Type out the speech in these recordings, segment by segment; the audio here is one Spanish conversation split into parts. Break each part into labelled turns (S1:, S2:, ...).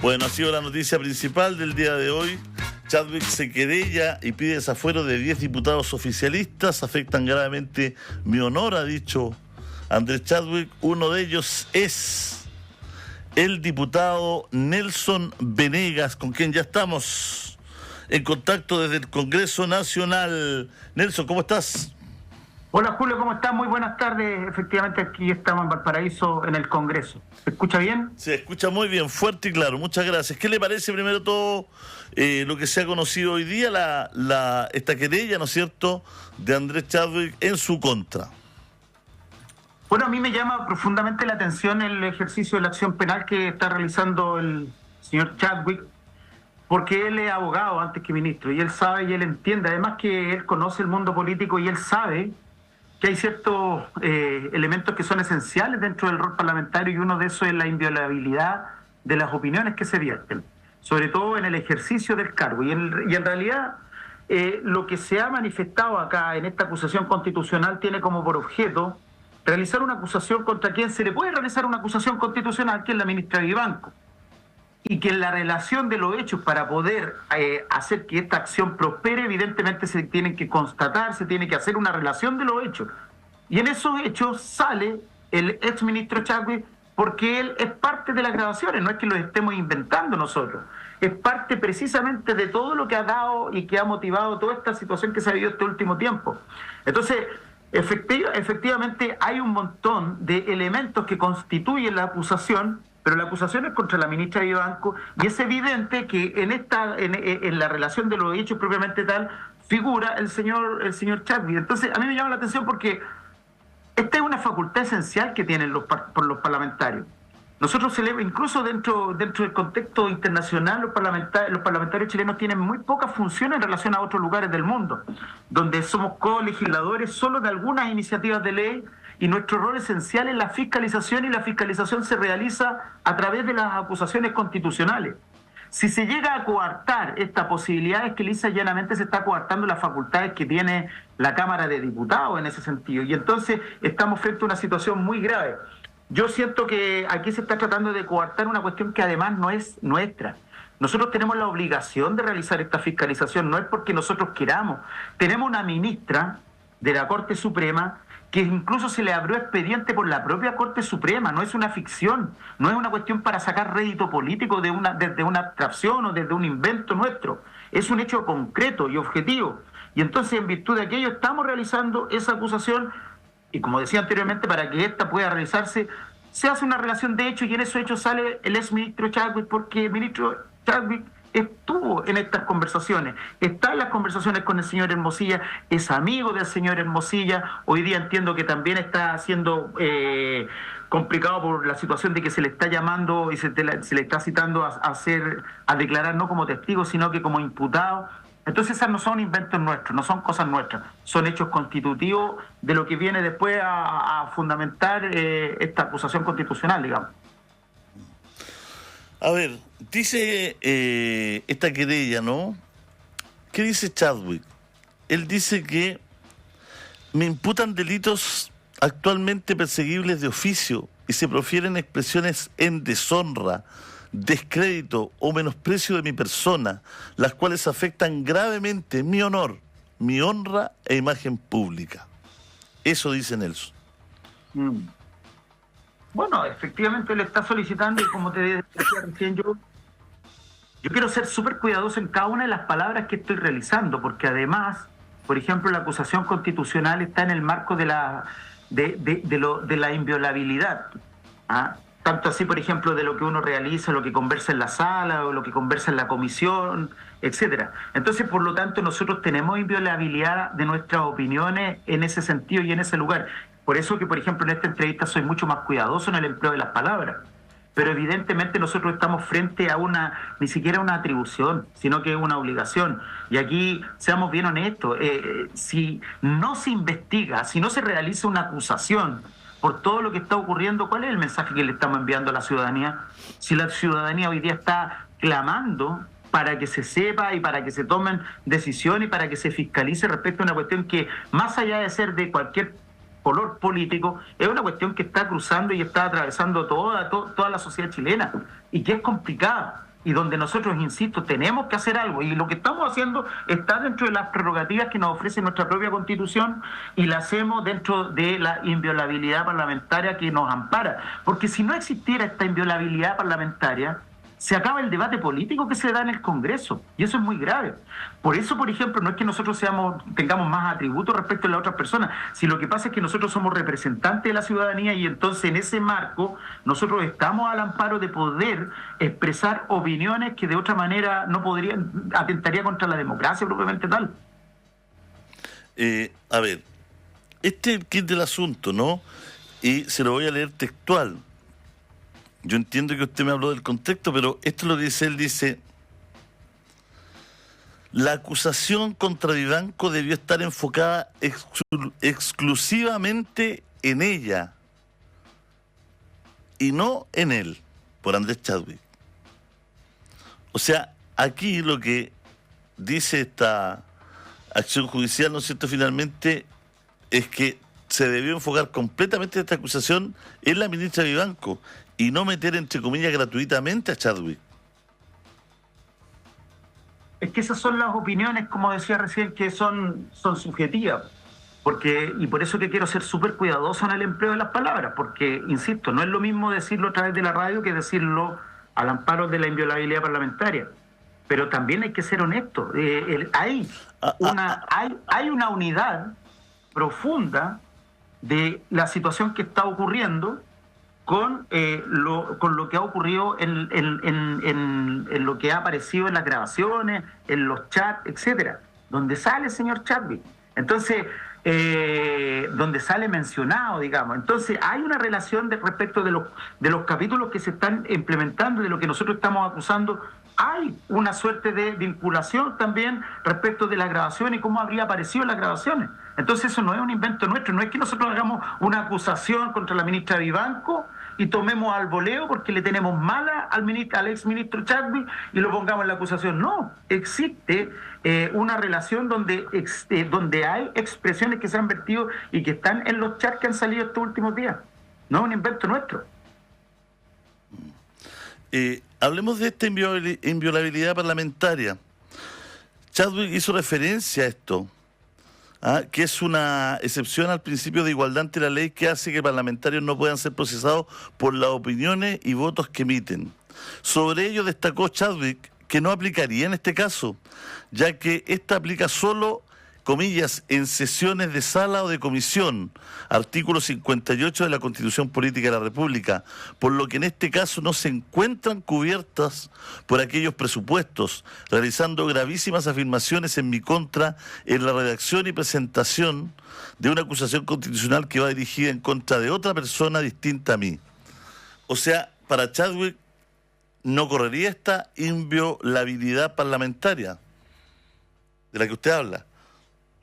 S1: Bueno, ha sido la noticia principal del día de hoy. Chadwick se querella y pide desafuero de 10 diputados oficialistas. Afectan gravemente mi honor, ha dicho Andrés Chadwick. Uno de ellos es el diputado Nelson Venegas, con quien ya estamos en contacto desde el Congreso Nacional. Nelson, ¿cómo estás?
S2: Hola Julio, ¿cómo estás? Muy buenas tardes. Efectivamente aquí estamos en Valparaíso en el Congreso. ¿Se escucha bien?
S1: Se escucha muy bien, fuerte y claro. Muchas gracias. ¿Qué le parece primero todo lo que se ha conocido hoy día, esta querella, ¿no es cierto?, de Andrés Chadwick en su contra?
S2: Bueno, a mí me llama profundamente la atención el ejercicio de la acción penal que está realizando el señor Chadwick, porque él es abogado antes que ministro, y él sabe y él entiende, además que él conoce el mundo político y él sabe que hay ciertos elementos que son esenciales dentro del rol parlamentario, y uno de esos es la inviolabilidad de las opiniones que se vierten, sobre todo en el ejercicio del cargo. Y en realidad lo que se ha manifestado acá en esta acusación constitucional tiene como por objeto realizar una acusación contra quien se le puede realizar una acusación constitucional, que es la ministra Vivanco, y que en la relación de los hechos, para poder hacer que esta acción prospere, evidentemente se tienen que constatar, se tiene que hacer una relación de los hechos. Y en esos hechos sale el exministro Chadwick, porque él es parte de las grabaciones, no es que lo estemos inventando nosotros, es parte precisamente de todo lo que ha dado y que ha motivado toda esta situación que se ha vivido este último tiempo. Entonces, efectivamente hay un montón de elementos que constituyen la acusación, pero la acusación es contra la ministra Vivanco, y es evidente que en la relación de los hechos propiamente tal figura el señor Chadwick. Entonces a mí me llama la atención porque esta es una facultad esencial que tienen los parlamentarios. Nosotros incluso dentro del contexto internacional, los parlamentarios chilenos tienen muy pocas funciones en relación a otros lugares del mundo, donde somos colegisladores solo de algunas iniciativas de ley, y nuestro rol esencial es la fiscalización, y la fiscalización se realiza a través de las acusaciones constitucionales. Si se llega a coartar esta posibilidad, es que lisa y llanamente se está coartando las facultades que tiene la Cámara de Diputados en ese sentido, y entonces estamos frente a una situación muy grave. Yo siento que aquí se está tratando de coartar una cuestión que además no es nuestra. Nosotros tenemos la obligación de realizar esta fiscalización, no es porque nosotros queramos. Tenemos una ministra de la Corte Suprema que incluso se le abrió expediente por la propia Corte Suprema, no es una ficción, no es una cuestión para sacar rédito político desde una abstracción o desde un invento nuestro, es un hecho concreto y objetivo. Y entonces, en virtud de aquello, estamos realizando esa acusación, y como decía anteriormente, para que esta pueda realizarse, se hace una relación de hechos, y en esos hechos sale el exministro Chadwick, porque el ministro Chadwick estuvo en estas conversaciones, está en las conversaciones con el señor Hermosilla, es amigo del señor Hermosilla. Hoy día entiendo que también está siendo complicado por la situación de que se le está llamando y se le está citando a declarar no como testigo, sino que como imputado. Entonces esas no son inventos nuestros, no son cosas nuestras, son hechos constitutivos de lo que viene después a fundamentar esta acusación constitucional, digamos.
S1: A ver, dice esta querella, ¿no? ¿Qué dice Chadwick? Él dice que me imputan delitos actualmente perseguibles de oficio y se profieren expresiones en deshonra, descrédito o menosprecio de mi persona, las cuales afectan gravemente mi honor, mi honra e imagen pública. Eso dice Nelson.
S2: Bueno, efectivamente le está solicitando, y como te decía recién, yo quiero ser súper cuidadoso en cada una de las palabras que estoy realizando, porque además, por ejemplo, la acusación constitucional está en el marco de la inviolabilidad. Tanto así, por ejemplo, de lo que uno realiza, lo que conversa en la sala, o lo que conversa en la comisión, etcétera. Entonces, por lo tanto, nosotros tenemos inviolabilidad de nuestras opiniones en ese sentido y en ese lugar. Por eso que, por ejemplo, en esta entrevista soy mucho más cuidadoso en el empleo de las palabras. Pero evidentemente nosotros estamos frente a ni siquiera una atribución, sino que es una obligación. Y aquí, seamos bien honestos, si no se investiga, si no se realiza una acusación por todo lo que está ocurriendo, ¿cuál es el mensaje que le estamos enviando a la ciudadanía? Si la ciudadanía hoy día está clamando para que se sepa y para que se tomen decisiones y para que se fiscalice respecto a una cuestión que, más allá de ser de cualquier color político, es una cuestión que está cruzando y está atravesando toda la sociedad chilena, y que es complicada. y donde nosotros, insisto, tenemos que hacer algo, y lo que estamos haciendo está dentro de las prerrogativas que nos ofrece nuestra propia Constitución, y la hacemos dentro de la inviolabilidad parlamentaria que nos ampara, porque si no existiera esta inviolabilidad parlamentaria, se acaba el debate político que se da en el Congreso, y eso es muy grave. Por eso, por ejemplo, no es que nosotros tengamos más atributos respecto a las otras personas, si lo que pasa es que nosotros somos representantes de la ciudadanía, y entonces en ese marco nosotros estamos al amparo de poder expresar opiniones que de otra manera no podrían, atentaría contra la democracia propiamente tal.
S1: A ver, este es el kit del asunto, ¿no? Y se lo voy a leer textual. Yo entiendo que usted me habló del contexto, pero esto es lo que dice él, dice: la acusación contra Vivanco debió estar enfocada exclusivamente en ella y no en él, por Andrés Chadwick. O sea, aquí lo que dice esta acción judicial, ¿no es cierto?, finalmente, es que se debió enfocar completamente esta acusación en la ministra Vivanco y no meter, entre comillas, gratuitamente a Chadwick.
S2: Es que esas son las opiniones, como decía recién, que son subjetivas. Y por eso que quiero ser súper cuidadoso en el empleo de las palabras, porque, insisto, no es lo mismo decirlo a través de la radio que decirlo al amparo de la inviolabilidad parlamentaria. Pero también hay que ser honesto. Hay una unidad profunda de la situación que está ocurriendo con lo que ha ocurrido en lo que ha aparecido en las grabaciones, en los chats, etcétera, donde sale el señor Chadwick. Entonces, donde sale mencionado, digamos. Entonces, hay una relación respecto de los capítulos que se están implementando, de lo que nosotros estamos acusando. Hay una suerte de vinculación también respecto de las grabaciones y cómo habría aparecido en las grabaciones. Entonces eso no es un invento nuestro, no es que nosotros hagamos una acusación contra la ministra Vivanco y tomemos al voleo porque le tenemos mala al ex ministro Chadwick y lo pongamos en la acusación. No, existe una relación donde hay expresiones que se han vertido y que están en los chats que han salido estos últimos días. No es un invento nuestro.
S1: Hablemos de esta inviolabilidad parlamentaria. Chadwick hizo referencia a esto, que es una excepción al principio de igualdad ante la ley que hace que parlamentarios no puedan ser procesados por las opiniones y votos que emiten. Sobre ello destacó Chadwick que no aplicaría en este caso, ya que esta aplica solo, comillas, en sesiones de sala o de comisión, artículo 58 de la Constitución Política de la República, por lo que en este caso no se encuentran cubiertas por aquellos presupuestos, realizando gravísimas afirmaciones en mi contra en la redacción y presentación de una acusación constitucional que va dirigida en contra de otra persona distinta a mí. O sea, para Chadwick no correría esta inviolabilidad parlamentaria de la que usted habla.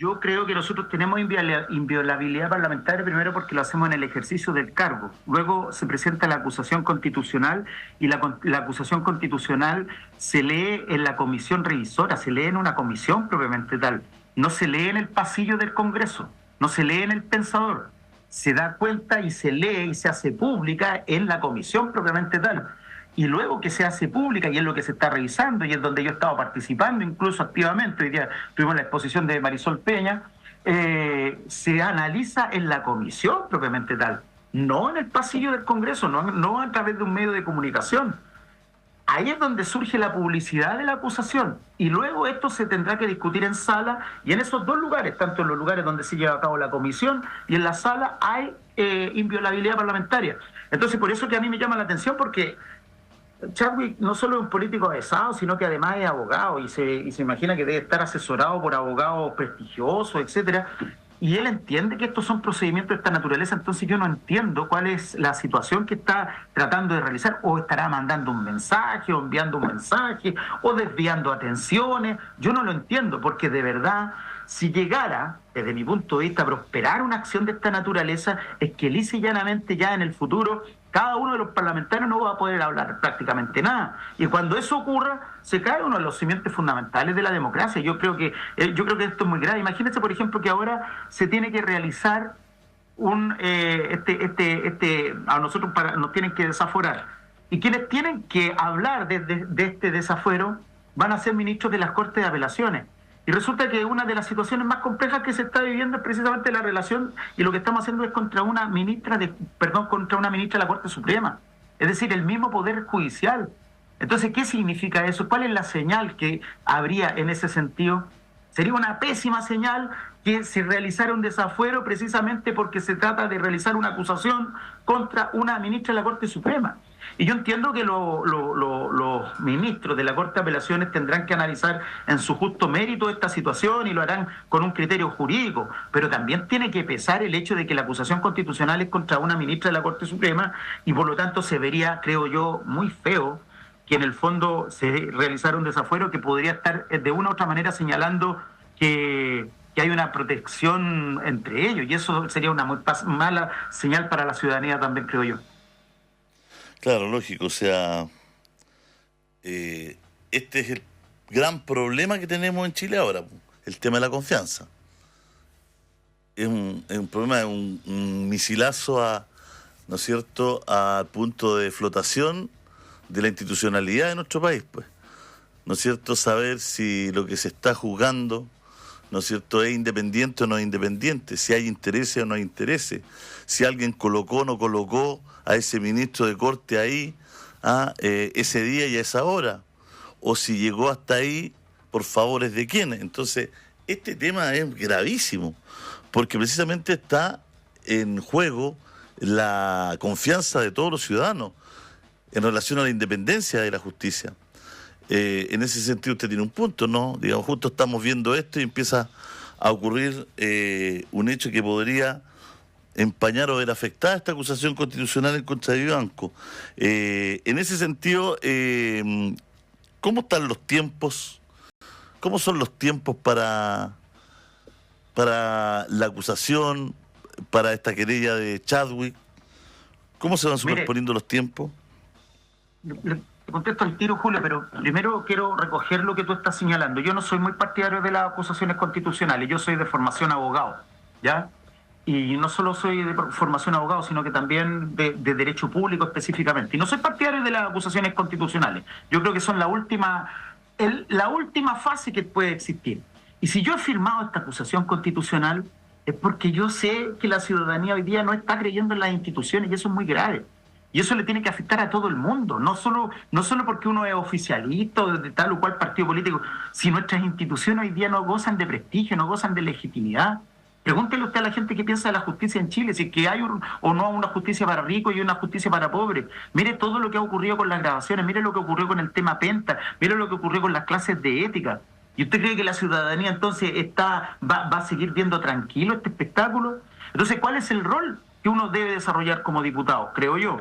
S2: Yo creo que nosotros tenemos inviolabilidad parlamentaria primero porque lo hacemos en el ejercicio del cargo. Luego se presenta la acusación constitucional y la acusación constitucional se lee en la comisión revisora, se lee en una comisión propiamente tal. No se lee en el pasillo del Congreso, no se lee en el Pensador. Se da cuenta y se lee y se hace pública en la comisión propiamente tal. Y luego que se hace pública, y es lo que se está revisando, y es donde yo he estado participando incluso activamente, hoy día tuvimos la exposición de Marisol Peña, se analiza en la comisión propiamente tal, no en el pasillo del Congreso, no a través de un medio de comunicación. Ahí es donde surge la publicidad de la acusación, y luego esto se tendrá que discutir en sala, y en esos dos lugares, tanto en los lugares donde se lleva a cabo la comisión y en la sala, hay inviolabilidad parlamentaria. Entonces, por eso que a mí me llama la atención, porque Chadwick no solo es un político avesado, sino que además es abogado y se imagina que debe estar asesorado por abogados prestigiosos, etcétera. Y él entiende que estos son procedimientos de esta naturaleza, entonces yo no entiendo cuál es la situación que está tratando de realizar, o estará mandando un mensaje, o enviando un mensaje, o desviando atenciones. Yo no lo entiendo, porque de verdad, si llegara, desde mi punto de vista, a prosperar una acción de esta naturaleza, es que lisa y llanamente ya en el futuro cada uno de los parlamentarios no va a poder hablar prácticamente nada. Y cuando eso ocurra, se cae uno de los cimientos fundamentales de la democracia. Yo creo que esto es muy grave. Imagínense, por ejemplo, que ahora se tiene que realizar a nosotros nos tienen que desaforar. Y quienes tienen que hablar de este desafuero van a ser ministros de las Cortes de Apelaciones. Y resulta que una de las situaciones más complejas que se está viviendo es precisamente la relación, y lo que estamos haciendo es contra una ministra de la Corte Suprema, es decir, el mismo Poder Judicial. Entonces, ¿qué significa eso? ¿Cuál es la señal que habría en ese sentido? Sería una pésima señal que se realizara un desafuero precisamente porque se trata de realizar una acusación contra una ministra de la Corte Suprema. Y yo entiendo que los ministros de la Corte de Apelaciones tendrán que analizar en su justo mérito esta situación y lo harán con un criterio jurídico, pero también tiene que pesar el hecho de que la acusación constitucional es contra una ministra de la Corte Suprema y por lo tanto se vería, creo yo, muy feo que en el fondo se realizara un desafuero que podría estar de una u otra manera señalando que hay una protección entre ellos, y eso sería una muy mala señal para la ciudadanía también, creo yo.
S1: Claro, lógico, o sea, este es el gran problema que tenemos en Chile ahora, el tema de la confianza. Es un problema, un misilazo ¿no es cierto?, al punto de flotación de la institucionalidad de nuestro país, pues. ¿No es cierto?, saber si lo que se está juzgando, ¿no es cierto?, es independiente o no es independiente, si hay intereses o no hay intereses, si alguien colocó o no colocó a ese ministro de Corte ahí ese día y a esa hora, o si llegó hasta ahí por favores de quiénes. Entonces, este tema es gravísimo, porque precisamente está en juego la confianza de todos los ciudadanos en relación a la independencia de la justicia. En ese sentido usted tiene un punto, ¿no? Digamos, justo estamos viendo esto y empieza a ocurrir un hecho que podría empañar o ver afectada esta acusación constitucional en contra de Vivanco. En ese sentido, ¿cómo están los tiempos? ¿Cómo son los tiempos para la acusación, para esta querella de Chadwick? ¿Cómo se van superponiendo los tiempos?
S2: Te contesto al tiro, Julio, pero primero quiero recoger lo que tú estás señalando. Yo no soy muy partidario de las acusaciones constitucionales, yo soy de formación abogado, ¿ya? Y no solo soy de formación abogado, sino que también de derecho público específicamente. Y no soy partidario de las acusaciones constitucionales. Yo creo que son la última fase que puede existir. Y si yo he firmado esta acusación constitucional, es porque yo sé que la ciudadanía hoy día no está creyendo en las instituciones, y eso es muy grave. Y eso le tiene que afectar a todo el mundo, no solo porque uno es oficialista o de tal o cual partido político. Si nuestras instituciones hoy día no gozan de prestigio, no gozan de legitimidad, pregúntele usted a la gente qué piensa de la justicia en Chile, si es que hay o no una justicia para ricos y una justicia para pobres. Mire todo lo que ha ocurrido con las grabaciones, mire lo que ocurrió con el tema Penta, mire lo que ocurrió con las clases de ética. ¿Y usted cree que la ciudadanía entonces va a seguir viendo tranquilo este espectáculo? Entonces, ¿cuál es el rol que uno debe desarrollar como diputado? Creo yo,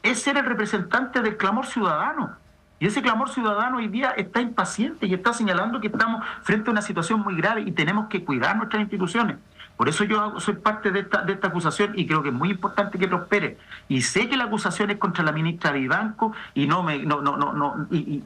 S2: es ser el representante del clamor ciudadano. Y ese clamor ciudadano hoy día está impaciente y está señalando que estamos frente a una situación muy grave y tenemos que cuidar nuestras instituciones. Por eso yo soy parte de esta acusación y creo que es muy importante que prospere. Y sé que la acusación es contra la ministra Vivanco y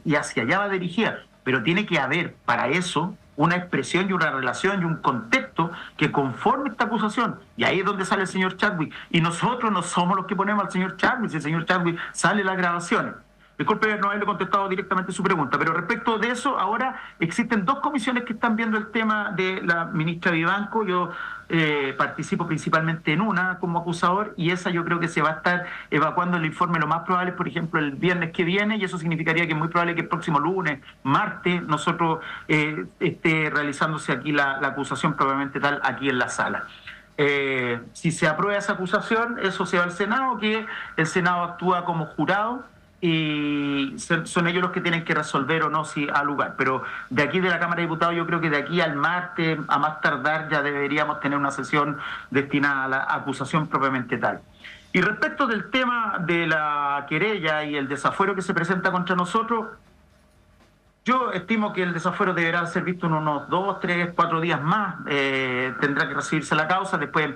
S2: y hacia allá va dirigida. Pero tiene que haber para eso una expresión y una relación y un contexto que conforme esta acusación. Y ahí es donde sale el señor Chadwick. Y nosotros no somos los que ponemos al señor Chadwick. Si el señor Chadwick sale en las grabaciones. Disculpe no haberle contestado directamente su pregunta, pero respecto de eso, ahora existen dos comisiones que están viendo el tema de la ministra Vivanco. Yo participo principalmente en una como acusador y esa yo creo que se va a estar evacuando el informe lo más probable, por ejemplo, el viernes que viene, y eso significaría que es muy probable que el próximo lunes, martes, nosotros esté realizándose aquí la acusación probablemente tal aquí en la sala. Si se aprueba esa acusación, eso se va al Senado, que el Senado actúa como jurado y son ellos los que tienen que resolver o no si al lugar. Pero de aquí de la Cámara de Diputados yo creo que de aquí al martes, a más tardar, ya deberíamos tener una sesión destinada a la acusación propiamente tal. Y respecto del tema de la querella y el desafuero que se presenta contra nosotros, yo estimo que el desafuero deberá ser visto en unos 2, 3, 4 días más. Tendrá que recibirse la causa, después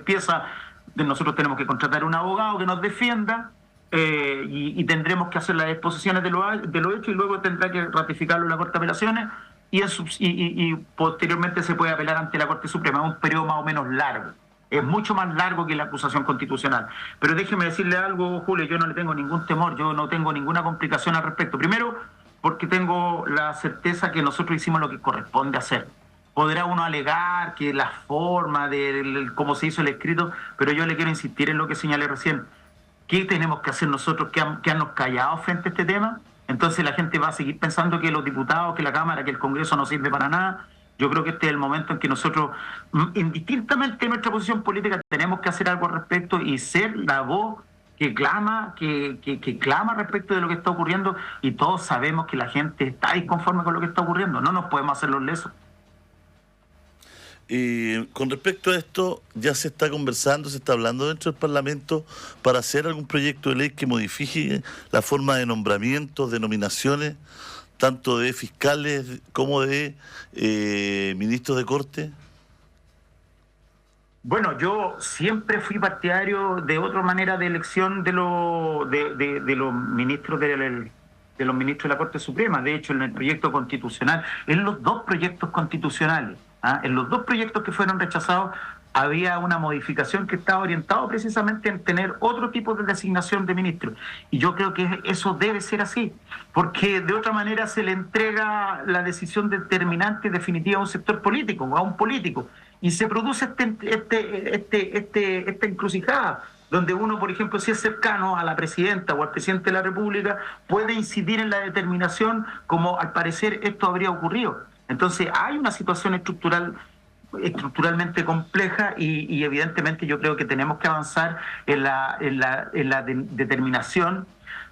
S2: nosotros tenemos que contratar un abogado que nos defienda. Y tendremos que hacer las exposiciones de lo hecho y luego tendrá que ratificarlo en la Corte de Apelaciones y posteriormente se puede apelar ante la Corte Suprema. Es un periodo más o menos largo. Es mucho más largo que la acusación constitucional. Pero déjeme decirle algo, Julio, yo no le tengo ningún temor, yo no tengo ninguna complicación al respecto. Primero, porque tengo la certeza que nosotros hicimos lo que corresponde hacer. Podrá uno alegar que la forma de cómo se hizo el escrito, pero yo le quiero insistir en lo que señalé recién. ¿Qué tenemos que hacer nosotros? ¿Quedarnos callados frente a este tema? Entonces la gente va a seguir pensando que los diputados, que la Cámara, que el Congreso no sirve para nada. Yo creo que este es el momento en que nosotros, indistintamente de nuestra posición política, tenemos que hacer algo al respecto y ser la voz que clama, que clama respecto de lo que está ocurriendo, y todos sabemos que la gente está inconforme con lo que está ocurriendo. No nos podemos hacer los lesos.
S1: Con respecto a esto, ya se está conversando, se está hablando dentro del Parlamento para hacer algún proyecto de ley que modifique la forma de nombramientos, de nominaciones, tanto de fiscales como de ministros de Corte.
S2: Bueno, yo siempre fui partidario de otra manera de elección de los ministros de los ministros de la Corte Suprema. De hecho, en el proyecto constitucional, en los dos proyectos constitucionales, en los dos proyectos que fueron rechazados, había una modificación que estaba orientada precisamente en tener otro tipo de designación de ministros. Y yo creo que eso debe ser así, porque de otra manera se le entrega la decisión determinante y definitiva a un sector político, a un político. Y se produce esta encrucijada, donde uno, por ejemplo, si es cercano a la presidenta o al presidente de la República, puede incidir en la determinación como al parecer esto habría ocurrido. Entonces hay una situación estructuralmente compleja y evidentemente yo creo que tenemos que avanzar en la determinación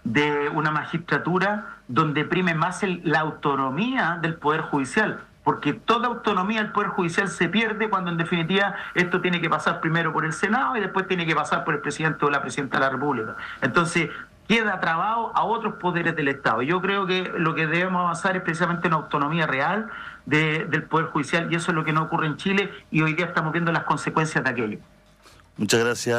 S2: de una magistratura donde prime más la autonomía del Poder Judicial, porque toda autonomía del Poder Judicial se pierde cuando en definitiva esto tiene que pasar primero por el Senado y después tiene que pasar por el presidente o la presidenta de la República. Entonces queda trabado a otros poderes del Estado. Yo creo que lo que debemos avanzar es precisamente una autonomía real del Poder Judicial, y eso es lo que no ocurre en Chile, y hoy día estamos viendo las consecuencias de aquello.
S1: Muchas gracias.